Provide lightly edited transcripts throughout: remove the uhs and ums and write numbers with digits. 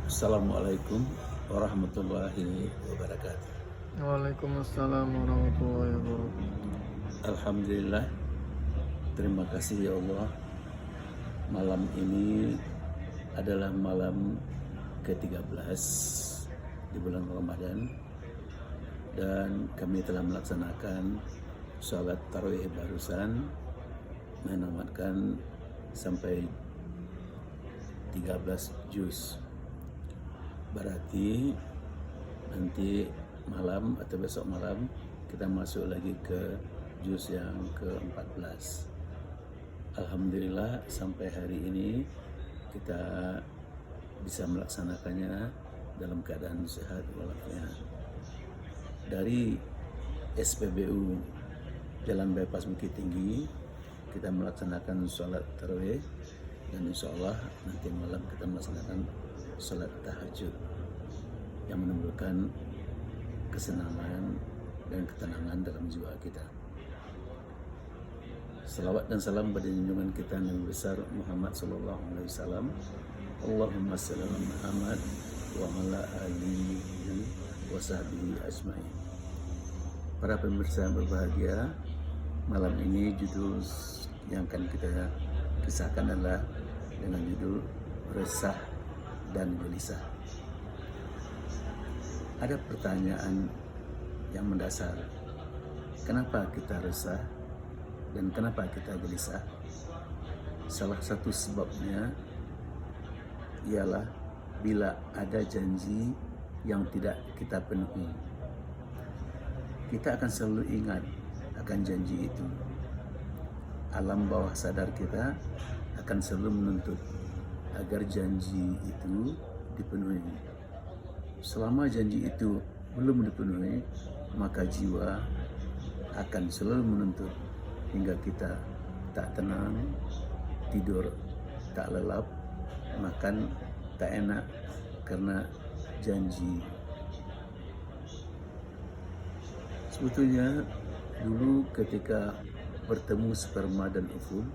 Assalamualaikum warahmatullahi wabarakatuh. Waalaikumsalam warahmatullahi wabarakatuh. Alhamdulillah, terima kasih ya Allah. Malam ini adalah malam ke-13 di bulan Ramadan, dan kami telah melaksanakan sholat tarawih barusan, menamatkan sampai 13 juz. Berarti nanti malam atau besok malam kita masuk lagi ke juz yang ke-14. Alhamdulillah sampai hari ini kita bisa melaksanakannya dalam keadaan sehat walafiat. Dari SPBU Jalan Bypass Bukit Tinggi kita melaksanakan sholat tarawih, dan insya Allah nanti malam kita melaksanakan sholat tahajud yang menimbulkan kesenangan dan ketenangan dalam jiwa kita. Salawat dan salam pada junjungan kita Nabi besar Muhammad sallallahu alaihi wasallam. Allahumma shalli ala Muhammad wa ala alihi wa sahbihi ajmain. Para pemirsa yang berbahagia, malam ini judul yang akan kita kisahkan adalah dengan judul resah dan gelisah. Ada pertanyaan yang mendasar, kenapa kita resah dan kenapa kita gelisah? Salah satu sebabnya ialah bila ada janji yang tidak kita penuhi. Kita akan selalu ingat akan janji itu. Alam bawah sadar kita akan selalu menuntut agar janji itu dipenuhi. Selama janji itu belum dipenuhi, maka jiwa akan selalu menuntut hingga kita tak tenang, tidur tak lelap, makan tak enak karena janji. Sebetulnya dulu ketika bertemu sperma dan ovum,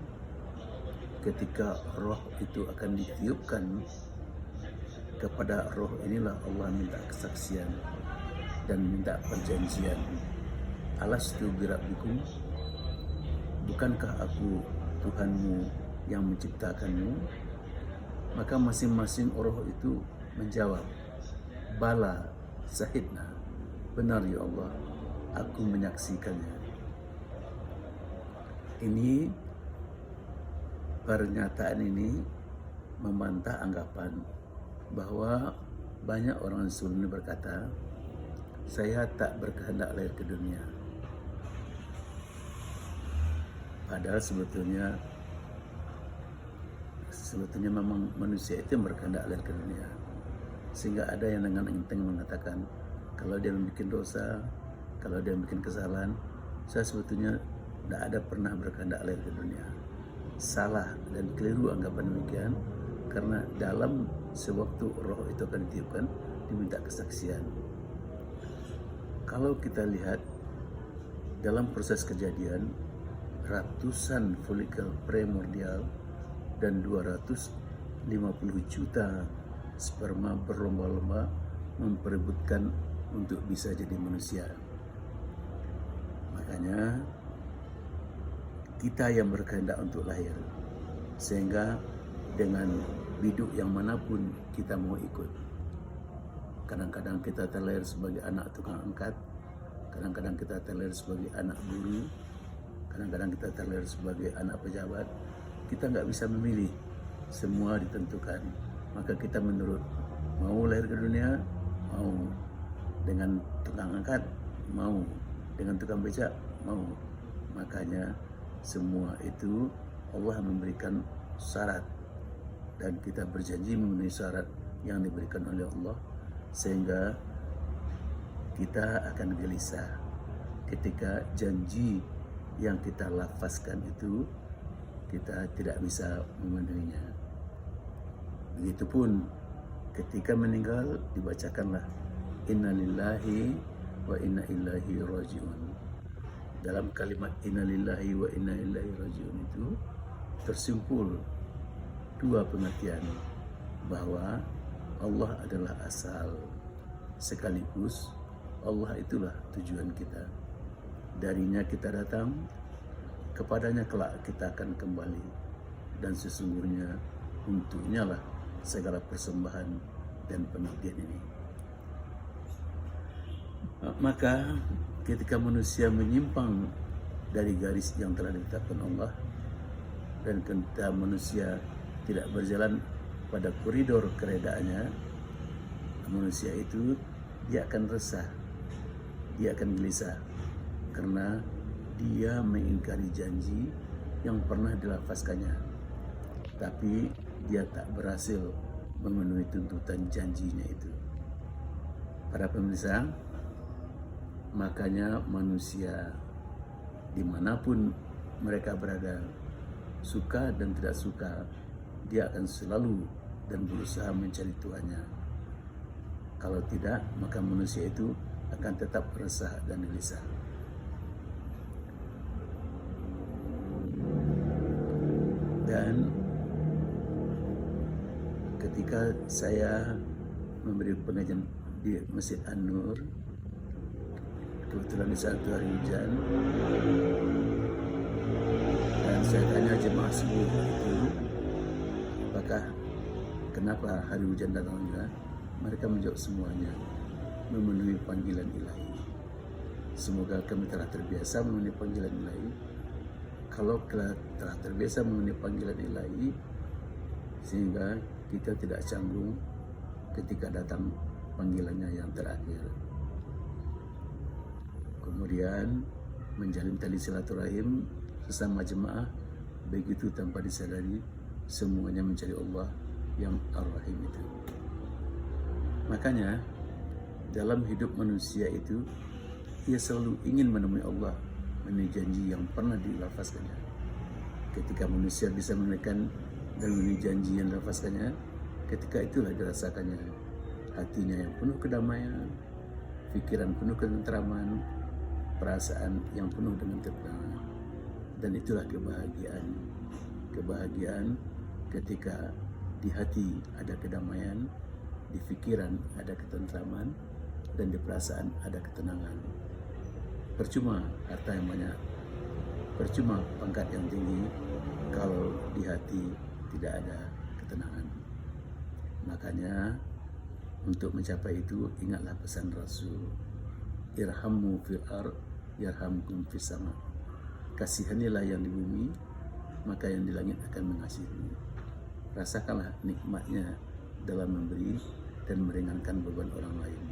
ketika roh itu akan ditiupkan, kepada roh inilah Allah minta kesaksian dan minta perjanjian. Alastu birabbikum, bukankah aku Tuhanmu yang menciptakanmu? Maka masing-masing roh itu menjawab, bala syahidna, benar ya Allah, aku menyaksikannya. Ini pernyataan ini membantah anggapan bahwa banyak orang Sunni berkata, saya tak berkehendak lahir ke dunia. Padahal sebetulnya memang manusia itu yang berkehendak lahir ke dunia. Sehingga ada yang dengan enteng mengatakan, kalau dia membuat dosa, kalau dia membuat kesalahan, saya sebetulnya tidak ada pernah berkehendak lahir ke dunia. Salah dan keliru anggapan demikian, karena dalam sewaktu roh itu akan ditiupkan, diminta kesaksian. Kalau kita lihat dalam proses kejadian, ratusan folikel primordial dan 250 juta sperma berlomba-lomba memperebutkan untuk bisa jadi manusia. Makanya kita yang berkehendak untuk lahir, sehingga dengan biduk yang manapun kita mau ikut. Kadang-kadang kita terlahir sebagai anak tukang angkat, kadang-kadang kita terlahir sebagai anak guru, kadang-kadang kita terlahir sebagai anak pejabat. Kita nggak bisa memilih, semua ditentukan. Maka kita menurut, mau lahir ke dunia, mau dengan tukang angkat, mau dengan tukang becak, mau. Makanya semua itu Allah memberikan syarat, dan kita berjanji memenuhi syarat yang diberikan oleh Allah, sehingga kita akan gelisah ketika janji yang kita lafazkan itu kita tidak bisa memenuhinya. Begitupun ketika meninggal dibacakanlah inna lillahi wa inna ilaihi rajiun. Dalam kalimat inna lillahi wa inna ilaihi rajiun itu tersimpul dua pengertian, bahwa Allah adalah asal, sekaligus Allah itulah tujuan kita. Darinya kita datang, kepadanya kelak kita akan kembali, dan sesungguhnya untuknya lah segala persembahan dan pengabdian ini. Maka ketika manusia menyimpang dari garis yang telah ditetapkan Allah, dan ketika manusia tidak berjalan pada koridor keredaannya, manusia itu dia akan resah, dia akan gelisah, karena dia mengingkari janji yang pernah dilafazkannya, tapi dia tak berhasil memenuhi tuntutan janjinya itu. Para pemirsa, makanya manusia dimanapun mereka berada, suka dan tidak suka, dia akan selalu dan berusaha mencari Tuhannya. Kalau tidak, maka manusia itu akan tetap resah dan gelisah. Dan ketika saya memberi pengajian di Masjid An-Nur, kebetulan di satu hari hujan, dan saya tanya jemaah subuh itu, apakah kenapa hari hujan datang juga? Mereka menjawab semuanya memenuhi panggilan ilahi. Semoga kami telah terbiasa memenuhi panggilan ilahi. Kalau telah terbiasa memenuhi panggilan ilahi, sehingga kita tidak canggung ketika datang panggilannya yang terakhir. Kemudian menjalin tali silaturahim sesama jemaah, begitu tanpa disadari semuanya mencari Allah yang Ar-Rahim itu. Makanya dalam hidup manusia itu, ia selalu ingin menemui Allah, memenuhi janji yang pernah dilafazkannya. Ketika manusia bisa menekan dan memenuhi janji yang dilafazkannya, ketika itulah dirasakannya hatinya yang penuh kedamaian, pikiran penuh ketentraman, perasaan yang penuh dengan ketenangan. Dan itulah kebahagiaan. Kebahagiaan ketika di hati ada kedamaian, di pikiran ada ketentraman, dan di perasaan ada ketenangan. Percuma harta yang banyak, percuma pangkat yang tinggi, kalau di hati tidak ada ketenangan. Makanya untuk mencapai itu, ingatlah pesan Rasul, irhamu fil ard yarhamkum fis sama. Kasihanilah yang di bumi, maka yang di langit akan mengasihi. Rasakanlah nikmatnya dalam memberi dan meringankan beban orang lain.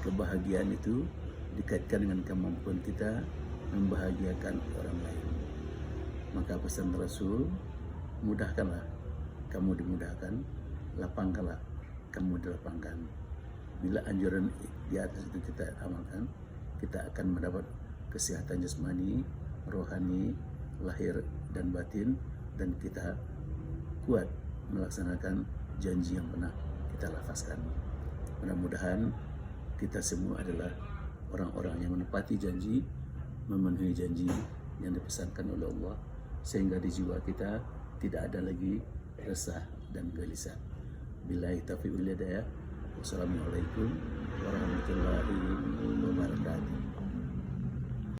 Kebahagiaan itu dikaitkan dengan kemampuan kita membahagiakan orang lain. Maka pesan Rasul, mudahkanlah kamu dimudahkan, lapangkanlah kamu dilapangkan. Bila anjuran di atas itu kita amalkan, kita akan mendapat kesehatan jasmani, rohani, lahir dan batin, dan kita kuat melaksanakan janji yang pernah kita lafazkan. Mudah-mudahan kita semua adalah orang-orang yang menepati janji, memenuhi janji yang dipesankan oleh Allah, sehingga di jiwa kita tidak ada lagi resah dan gelisah. Billahi taufiq wal hidayah. Wassalamualaikum warahmatullahi wabarakatuh.